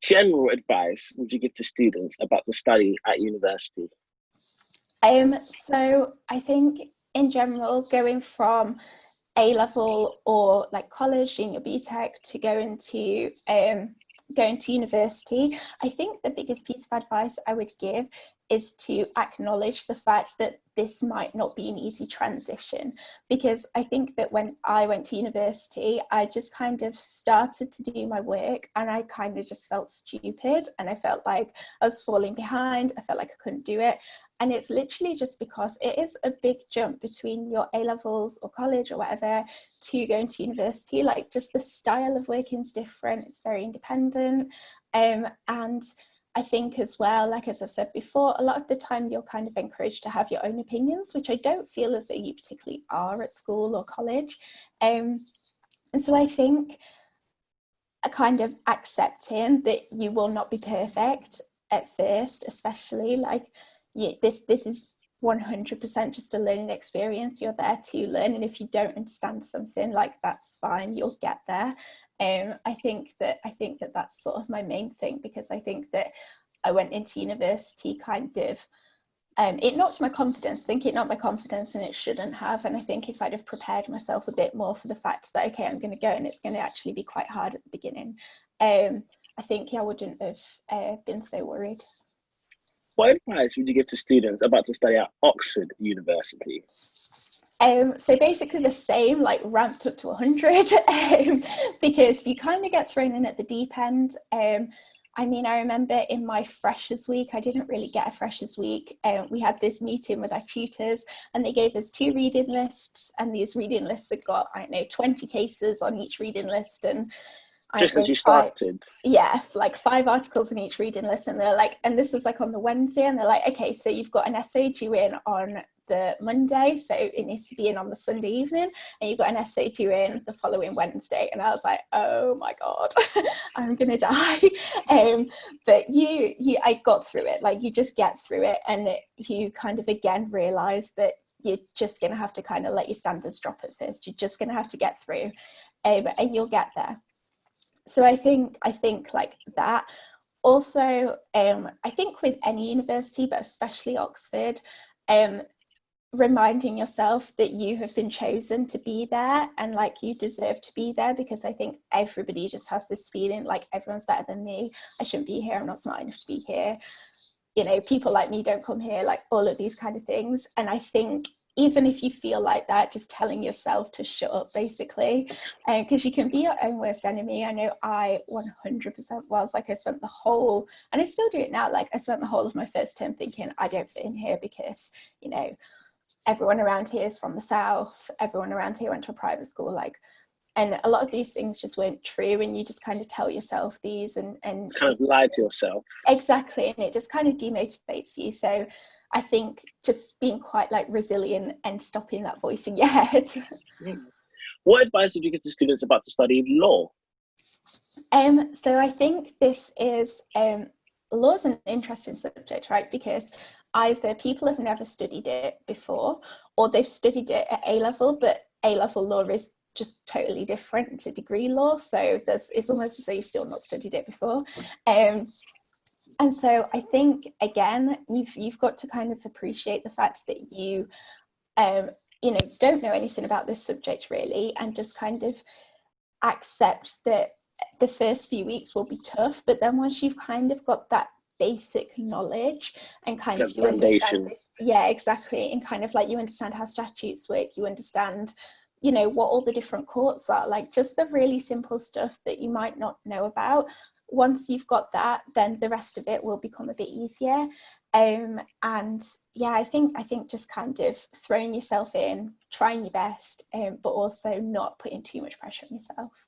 general advice would you give to students about the study at university? So I think in general, going from A level or like college, doing your BTEC to going to university, I think the biggest piece of advice I would give is to acknowledge the fact that this might not be an easy transition, because I think that when I went to university, I just kind of started to do my work and I kind of just felt stupid and I felt like I was falling behind. I felt like I couldn't do it. And it's literally just because it is a big jump between your A levels or college or whatever to going to university. Like, just the style of working is different. It's very independent. And I think as well, like as I've said before, a lot of the time you're kind of encouraged to have your own opinions, which I don't feel as though you particularly are at school or college. And so I think a kind of accepting that you will not be perfect at first, especially like this is 100% just a learning experience. You're there to learn, and if you don't understand something, like, that's fine, you'll get there. I think that that's sort of my main thing, because I think that I went into university kind of it knocked my confidence. I think it knocked my confidence, and it shouldn't have. And I think if I'd have prepared myself a bit more for the fact that, okay, I'm going to go and it's going to actually be quite hard at the beginning, I think I wouldn't have been so worried. What advice would you give to students about to study at Oxford University? So basically the same, like ramped up to 100, because you kind of get thrown in at the deep end. I mean, I remember in my freshers week, I didn't really get a freshers week. We had this meeting with our tutors and they gave us 2 reading lists, and these reading lists had got, I don't know, 20 cases on each reading list, and I don't Just as know, you started. yeah, like 5 articles in each reading list. And they're like, and this was like on the Wednesday, and they're like, okay, so you've got an essay due in on the Monday, so it needs to be in on the Sunday evening, and you've got an essay due in the following Wednesday. And I was like, oh my god, I'm gonna die. But I got through it. Like, you just get through it, and you kind of again realize that you're just gonna have to kind of let your standards drop at first. You're just gonna have to get through, and you'll get there. So I think like that. Also, I think with any university, but especially Oxford, reminding yourself that you have been chosen to be there, and like you deserve to be there, because I think everybody just has this feeling like everyone's better than me. I shouldn't be here. I'm not smart enough to be here. You know, people like me don't come here, like all of these kind of things. And I think even if you feel like that, just telling yourself to shut up, basically, because you can be your own worst enemy. I know I 100% was. Like, I spent the whole, and I still do it now, like I spent the whole of my first term thinking I don't fit in here because, you know, everyone around here is from the south, everyone around here went to a private school, like, and a lot of these things just weren't true, and you just kind of tell yourself these, and Kind of lie to yourself. exactly, and it just kind of demotivates you. So I think just being quite like resilient and stopping that voice in your head. What advice would you give to students about to study law? So I think this is law is an interesting subject, right? Because either people have never studied it before, or they've studied it at A level, but A level law is just totally different to degree law. So it's almost as though you've still not studied it before. And so I think, again, you've got to kind of appreciate the fact that you know, don't know anything about this subject really, and just kind of accept that the first few weeks will be tough, but then once you've kind of got that basic knowledge and kind of The you understand foundation. this, yeah, exactly, and kind of like you understand how statutes work, you understand, you know, what all the different courts are, like just the really simple stuff that you might not know about. Once you've got that, then the rest of it will become a bit easier. And yeah, I think just kind of throwing yourself in, trying your best, but also not putting too much pressure on yourself.